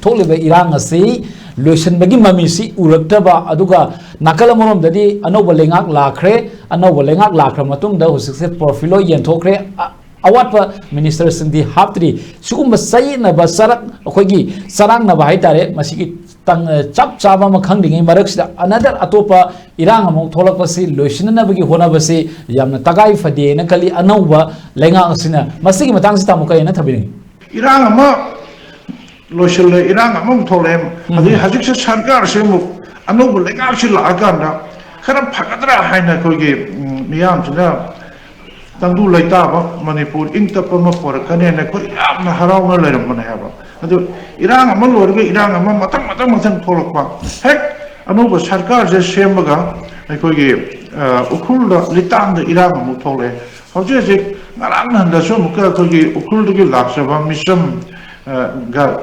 ꯊꯣꯛꯂꯤꯕ ꯏꯔꯥꯡ ꯑꯁꯤ ꯂꯣꯏꯁꯤꯟꯕꯒꯤ ꯃꯃꯤꯁꯤ ꯎꯔꯛꯇꯕ ꯑꯗꯨꯒ ꯅꯥꯀꯜ ꯑꯃꯔꯣꯝꯗꯗꯤ ꯑꯅꯧꯕ ꯂꯩꯉꯥꯛ ꯂꯥꯛꯈ꯭ꯔꯦ ꯑꯅꯧꯕ ꯂꯩꯉꯥꯛ ꯂꯥꯛꯈ꯭ꯔ ꯃꯇꯨꯡꯗ ꯍꯧꯖꯤꯛꯁꯦ ꯄ꯭ꯔꯣꯐꯤꯜ ꯌꯦꯟꯊꯣꯛꯈ꯭रे ꯑꯋꯥꯠꯄ ꯃꯤꯅꯤꯁꯇꯔꯁꯤꯡꯗꯤ ꯍꯥꯞꯇ꯭ꯔꯤ ꯁꯤꯒꯨꯝꯕ ꯆꯌꯦꯠꯅꯕ ꯑꯩꯈꯣꯏꯒꯤ ꯆꯔꯥꯡꯅꯕ ꯍꯥꯏꯇꯥꯔꯦ ꯃꯁꯤꯒꯤ ꯆꯞ ꯆꯥꯕ ꯑꯃ ꯈꯪꯗ꯭ꯔꯤꯉꯩ ꯃꯔꯛꯁꯤꯗ ꯑꯅꯗꯔ ꯑꯇꯣꯞꯄ ꯏꯔꯥꯡ ꯑꯃꯨꯛ ꯊꯣꯛꯂꯛꯄꯁꯤ ꯂꯣꯏꯁꯤꯟꯅꯅꯕꯒꯤ ꯍꯣꯠꯅꯕꯁꯤ ꯌꯥꯝꯅ ꯇꯉꯥꯏ ꯐꯗꯦꯅ ꯈꯜꯂꯤ ꯑꯅꯧꯕ ꯂꯩꯉꯥꯛ ꯑꯁꯤꯅ ꯃꯁꯤꯒꯤ ꯃꯇꯥꯡꯁꯤꯗ ꯑꯃꯨꯛ ꯀꯩꯅ ꯊꯝꯕꯤꯅꯤꯡꯉꯤ ꯏꯔꯥꯡ ꯑꯃ ꯂꯣꯏꯁꯤꯜꯂꯦ ꯏꯔꯥꯡ ꯑꯃꯨꯛ ꯊꯣꯛꯂꯛꯑꯦ ꯑꯗꯩ ꯍꯧꯖꯤꯛꯁꯦ ꯁꯔꯀꯥꯔꯁꯦ ꯑꯃꯨꯛ ꯑꯅꯧꯕ ꯂꯩꯉꯥꯛꯁꯤ ꯂꯥꯛꯑꯀꯥꯟꯗ ꯈꯔ ꯐꯒꯗ꯭ꯔꯥ ꯍꯥꯏꯅ ꯑꯩꯈꯣꯏꯒꯤ ꯃꯤꯌꯥꯝꯁꯤꯅ ꯇꯪꯗꯨ ꯂꯩꯇꯥꯕ ꯃꯅꯤꯄꯨꯔ ꯏꯪ ꯇꯞꯄ ꯑꯃ ꯄꯣꯔꯛꯀꯅꯦꯅ ꯑꯩꯈꯣꯏ ꯌꯥꯝꯅ ꯍꯔꯥꯎꯅ ꯂꯩꯔꯝꯕꯅꯦ ꯍꯥꯏꯕ ꯑꯗꯨ ꯏꯔꯥꯡ ꯑꯃ ꯂꯣꯏꯔꯒ ꯏꯔꯥꯡ ꯑꯃ ꯃꯊꯪ ꯊꯣꯛꯂꯛꯄ ꯍꯦꯛ ꯑꯅꯧꯕ ꯁꯔꯀꯥꯔꯁꯦ ꯁꯦꯝꯃꯒ ꯑꯩꯈꯣꯏꯒꯤ ꯎꯈ꯭ꯔꯨꯜꯗ ꯂꯤꯇꯥꯟꯗ ꯏꯔꯥꯡ ꯑꯃꯨꯛ ꯊꯣꯛꯂꯛꯑꯦ ꯍꯧꯖꯤꯛ ꯉꯔꯥꯡ ꯅꯍꯥꯟꯗꯁꯨ ꯑꯃꯨꯛꯀ ꯑꯩꯈꯣꯏꯒꯤ ꯎꯈ꯭ꯔꯨꯜꯗꯒꯤ ꯂꯥꯛꯆꯕ ꯃꯤꯆꯝ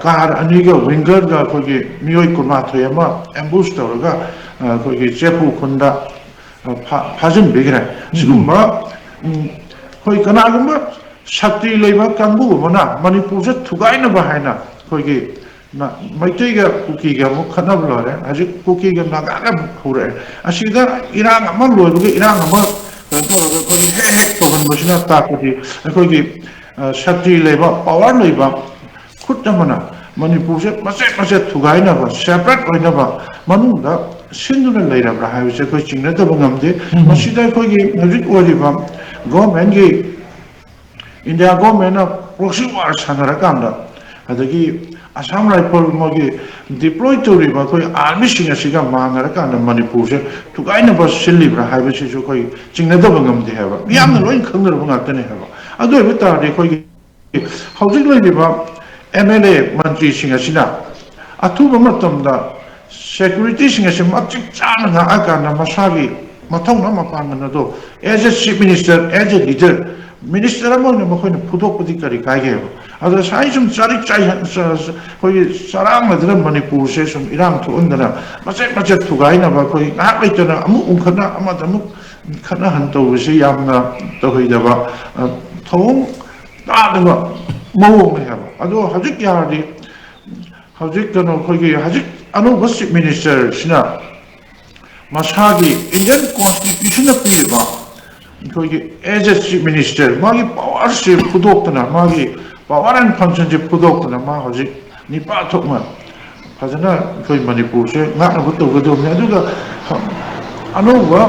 ꯀꯥꯔ ꯑꯅꯤꯒ ꯋꯤꯡꯒꯔꯒ ꯑꯩꯈꯣꯏꯒꯤ ꯃꯤꯑꯣꯏ 12 ꯑꯃ ꯑꯦꯝꯕꯨꯁ ꯇꯧꯔꯒ ꯑꯩꯈꯣꯏꯒꯤ ꯆꯦꯄꯨ ꯈꯨꯟꯗ ꯐꯥꯖꯤꯟꯕꯤꯈ꯭ꯔꯦ ꯁꯤꯒꯨꯝꯕ ꯑꯩꯈꯣꯏ ꯀꯅꯥꯒꯨꯝꯕ ꯁꯛꯇꯤ ꯂꯩꯕ ꯀꯥꯡꯕꯨ ꯑꯃꯅ ꯃꯅꯤꯄꯨꯔꯁꯦ ꯊꯨꯒꯥꯏꯅꯕ ꯍꯥꯏꯅ ꯑꯩꯈꯣꯏꯒꯤ ꯃꯩꯇꯩꯒ ꯀꯨꯀꯤꯒ ꯑꯃꯨꯛ ꯈꯠꯅꯕ ꯂꯣꯏꯔꯦ ꯍꯧꯖꯤꯛ ꯀꯨꯀꯤꯒ ꯅꯥꯒꯥꯒ ꯑꯃꯨꯛ ꯍꯧꯔꯛꯑꯦ ꯑꯁꯤꯗ ꯏꯔꯥꯡ ꯑꯃ ꯂꯣꯏꯕꯒ ꯏꯔꯥꯡ ꯑꯃ ꯇꯧꯔꯒ ꯑꯩꯈꯣꯏꯒꯤ ꯍꯦꯛ ꯇꯧꯍꯟꯕꯁꯤꯅ ꯇꯥꯛꯄꯗꯤ ꯑꯩꯈꯣꯏꯒꯤ ꯁꯛꯇꯤ ꯂꯩꯕ ꯄꯋꯥꯔ ꯂꯩꯕ ꯈꯨꯠ ꯑꯃꯅ ꯃꯅꯤꯄꯨꯔꯁꯦ ꯃꯆꯦꯠ ꯊꯨꯒꯥꯏꯅꯕ ꯁꯦꯄꯔꯦꯠ ꯑꯣꯏꯅꯕ ꯃꯅꯨꯡꯗ ꯁꯤꯟꯗꯨꯅ ꯂꯩꯔꯕ꯭ꯔꯥ ꯍꯥꯏꯕꯁꯦ ꯑꯩꯈꯣꯏ ꯆꯤꯡꯅꯗꯕ ꯉꯝꯗꯦ ꯃꯁꯤꯗ ꯑꯩꯈꯣꯏꯒꯤ ꯍꯧꯖꯤꯛ ꯑꯣꯏꯔꯤꯕ ꯒꯣꯔꯃꯦꯟꯒꯤ ꯏꯟꯗꯤꯌꯥ ꯒꯣꯔꯃꯦꯟꯅ ꯄ꯭ꯔꯣꯛꯁꯤ ꯋꯥꯔ ꯁꯥꯟꯅꯔꯀꯥꯟꯗ ꯑꯗꯒꯤ ꯑꯁꯥꯝ ꯔꯥꯏꯐꯜ ꯃꯣꯏꯒꯤ ꯗꯤꯄ꯭ꯂꯣꯏ ꯇꯧꯔꯤꯕ ꯑꯩꯈꯣꯏ ꯑꯥꯔꯃꯤꯁꯤꯡ ꯑꯁꯤꯒ ꯃꯥꯟꯅꯔꯀꯥꯟꯗ ꯃꯅꯤꯄꯨꯔꯁꯦ ꯊꯨꯒꯥꯏꯅꯕ ꯁꯤꯜꯂꯤꯕ꯭ꯔꯥ ꯍꯥꯏꯕꯁꯤꯁꯨ ꯑꯩꯈꯣꯏ ꯆꯤꯡꯅꯗꯕ ꯉꯝꯗꯦ ꯍꯥꯏꯕ ꯃꯤꯌꯥꯝꯅ ꯂꯣꯏ ꯈꯪꯅꯔꯕ ꯉꯥꯛꯇꯅꯦ ꯍꯥꯏꯕ ꯑꯗꯨ ꯑꯣꯏꯕ ꯇꯥꯔꯗꯤ ꯑꯩꯈꯣꯏꯒꯤ ꯍꯧꯖꯤꯛ ꯂꯩꯔꯤꯕ MLA ꯃꯟꯇ꯭ꯔꯤꯁꯤꯡ ꯑꯁꯤꯅ ꯑꯊꯨꯕ ꯃꯇꯝꯗ ꯁꯦꯀ꯭ꯌꯨꯔꯤꯇꯤꯁꯤꯡ ꯑꯁꯤ ꯃꯇꯤꯛ ꯆꯥꯅ ꯉꯥꯛꯑꯀꯥꯟꯗ ꯃꯁꯥꯒꯤ ꯃꯊꯧꯅꯥ ꯃꯄꯥꯡꯒꯜ ꯑꯗꯣ as a chief minister as a leader minister ꯑꯃ ꯑꯣꯏꯅ ꯃꯈꯣꯏꯅ ꯐꯨꯗꯣꯛꯄꯗꯤ ꯀꯔꯤ ꯀꯥꯏꯒꯦꯕ ꯑꯗꯣ ꯉꯁꯥꯏ ꯁꯨꯝ ꯑꯩꯈꯣꯏꯒꯤ ꯆꯔꯥꯡꯅꯗꯅ ꯃꯅꯤꯄꯨꯔꯁꯦ ꯁꯨꯝ ꯏꯔꯥꯡ ꯊꯣꯛꯍꯟꯗꯅ ꯃꯆꯦꯠ ꯊꯨꯒꯥꯏꯅꯕ ꯑꯩꯈꯣꯏ ꯉꯥꯏꯍꯥꯛ ꯂꯩꯇꯅ ꯑꯃꯨꯛ ꯎꯪꯈꯠꯅ ꯑꯃꯗ ꯑꯃꯨꯛ ꯈꯠꯅꯍꯟ ꯇꯧꯕꯁꯤ ꯌꯥꯝꯅ ꯇꯧꯍꯩꯗꯕ ꯊꯧꯑꯣꯡ ꯇꯥꯗꯕ ꯃꯑꯣꯡꯅꯤ ꯍꯥꯏꯕ ꯑꯗꯣ ꯍꯧꯖꯤꯛ ꯌꯥꯔꯗꯤ ꯍꯧꯖꯤꯛ ꯑꯩꯈꯣꯏꯒꯤ ꯍꯧꯖꯤꯛ ꯑꯅꯧꯕ ꯆꯤꯐ ꯃꯤꯅꯤꯁꯇꯔꯁꯤꯅ ꯃꯁꯥꯒꯤ ꯏꯟꯗꯤꯌꯟ ꯀꯣꯟꯁꯇꯤꯇ꯭ꯌꯨꯁꯟꯅ ꯄꯤꯔꯤꯕ ꯑꯩꯈꯣꯏꯒꯤ ꯑꯦꯖ ꯑꯦ ꯆꯤꯐ ꯃꯤꯅꯤꯁꯇꯔ ꯃꯥꯒꯤ ꯄꯋꯥꯔꯁꯦ ꯐꯨꯗꯣꯛꯇꯅ ꯃꯥꯒꯤ ꯄꯋꯥꯔ ꯑꯦꯟ ꯐꯪꯁꯟꯁꯦ ꯐꯨꯗꯣꯛꯇꯅ ꯃꯥ ꯍꯧꯖꯤꯛ ꯅꯤꯄꯥ ꯊꯣꯛꯅ ꯐꯖꯅ ꯑꯩꯈꯣꯏ ꯃꯅꯤꯄꯨꯔꯁꯦ ꯉꯥꯛꯅꯕ ꯇꯧꯒꯗꯕꯅꯤ ꯑꯗꯨꯒ ꯑꯅꯧꯕ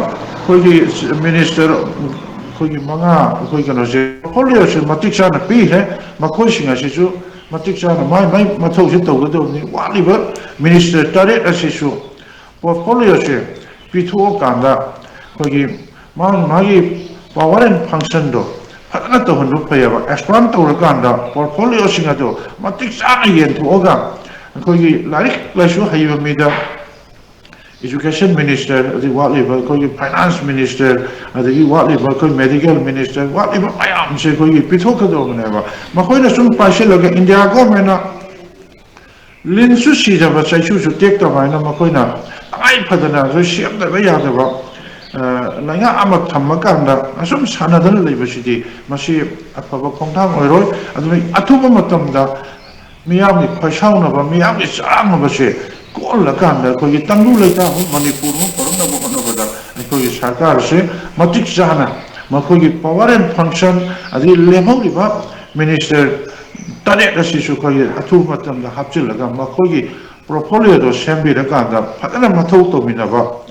ꯑꯩꯈꯣꯏꯒꯤ ꯃꯤꯅꯤꯁꯇꯔ ꯑꯩꯈꯣꯏꯒꯤ 5 ꯑꯩꯈꯣꯏ ꯀꯩꯅꯣꯁꯦ ꯄꯣꯔꯠꯐꯣꯂꯤꯑꯣꯁꯦ ꯃꯇꯤꯛ ꯆꯥꯅ ꯄꯤꯈ꯭ꯔꯦ ꯃꯈꯣꯏꯁꯤꯡ ꯑꯁꯤꯁꯨ ꯃꯇꯤꯛ ꯆꯥꯅ ꯃꯥꯏ ꯃꯊꯧꯁꯦ ꯇꯧꯒꯗꯕꯅꯤ ꯋꯥꯠꯂꯤꯕ ꯃꯤꯅꯤꯁꯇꯔ 8 ꯑꯁꯤꯁꯨ ꯄꯣꯔꯠꯐꯣꯂꯤꯑꯣꯁꯦ ꯄꯤꯊꯣꯛꯑꯀꯥꯟꯗ ꯑꯩꯈꯣꯏꯒꯤ ꯃꯥꯒꯤ ꯄꯋꯥꯔ ꯑꯦꯟ ꯐꯪꯁꯟꯗꯣ ꯐꯖꯅ ꯇꯧꯍꯟꯕ ꯐꯩꯌꯦꯕ ꯑꯦꯛꯁꯄꯥꯟ ꯇꯧꯔꯀꯥꯟꯗ ꯄꯣꯔꯠꯐꯣꯂꯤꯑꯣꯁꯤꯡ ꯑꯗꯣ ꯃꯇꯤꯛ ꯆꯥꯅ ꯌꯦꯟꯊꯣꯛꯑꯒ ꯑꯩꯈꯣꯏꯒꯤ ꯂꯥꯏꯔꯤꯛ ꯂꯥꯏꯁꯨ ꯍꯩꯕ ꯃꯤꯗ education minister ꯑꯗꯒꯤ ꯋꯥꯠꯂꯤꯕ ꯑꯩꯈꯣꯏꯒꯤ finance minister ꯑꯗꯒꯤ ꯋꯥꯠꯂꯤꯕ ꯑꯩꯈꯣꯏ medical minister ꯋꯥꯠꯂꯤꯕ ꯃꯌꯥꯝꯁꯦ ꯑꯩꯈꯣꯏꯒꯤ ꯄꯤꯊꯣꯛꯀꯗꯧꯕꯅꯦꯕ ꯃꯈꯣꯏꯅ ꯁꯨꯝ ꯄꯥꯏꯁꯤꯜꯂꯒ ꯏꯟꯗꯤꯌꯥ ꯒꯣꯔꯃꯦꯟꯅ ꯂꯤꯟꯁꯨ ꯁꯤꯗꯕ ꯆꯩꯁꯨꯁꯨ ꯇꯦꯛꯇꯕ ꯍꯥꯏꯅ ꯃꯈꯣꯏꯅ ꯇꯉꯥꯏ ꯐꯗꯅ ꯁꯦꯝꯗꯕ ꯌꯥꯗꯕ ꯂꯩꯉꯥꯛ ꯑꯃ ꯊꯝꯃꯀꯥꯟꯗ ꯑꯁꯨꯝ ꯁꯥꯟꯅꯗꯅ ꯂꯩꯕꯁꯤꯗꯤ ꯃꯁꯤ ꯑꯐꯕ ꯈꯣꯡꯊꯥꯡ ꯑꯣꯏꯔꯣꯏ ꯑꯗꯨꯅ ꯑꯊꯨꯕ ꯃꯇꯝꯗ ꯃꯤꯌꯥꯝꯒꯤ ꯈꯣꯏꯁꯥꯎꯅꯕ ꯃꯤꯌꯥꯝꯒꯤ ꯆꯔꯥꯡꯅꯕꯁꯦ ꯀꯣꯜꯂꯀꯥꯟꯗ ꯑꯩꯈꯣꯏꯒꯤ ꯇꯪꯗꯨ ꯂꯩꯇꯥꯕ ꯃꯅꯤꯄꯨꯔ ꯑꯃ ꯄꯨꯔꯛꯅꯕ ꯍꯣꯠꯅꯕꯗ ꯑꯩꯈꯣꯏꯒꯤ ꯁꯔꯀꯥꯔꯁꯦ ꯃꯇꯤꯛ ꯆꯥꯅ ꯃꯈꯣꯏꯒꯤ ꯄꯋꯥꯔ ꯑꯦꯟ ꯐꯪꯁꯟ ꯑꯗꯒꯤ ꯂꯦꯝꯍꯧꯔꯤꯕ ꯃꯤꯅꯤꯁꯇꯔ 8 ꯑꯁꯤꯁꯨ ꯑꯩꯈꯣꯏꯒꯤ ꯑꯊꯨꯕ ꯃꯇꯝꯗ ꯍꯥꯞꯆꯤꯜꯂꯒ ꯃꯈꯣꯏꯒꯤ ꯄꯣꯔꯠꯐꯣꯂꯤꯑꯣꯗꯣ ꯁꯦꯝꯕꯤꯔꯀꯥꯟꯗ ꯐꯖꯅ ꯃꯊꯧ ꯇꯧꯃꯤꯟꯅꯕ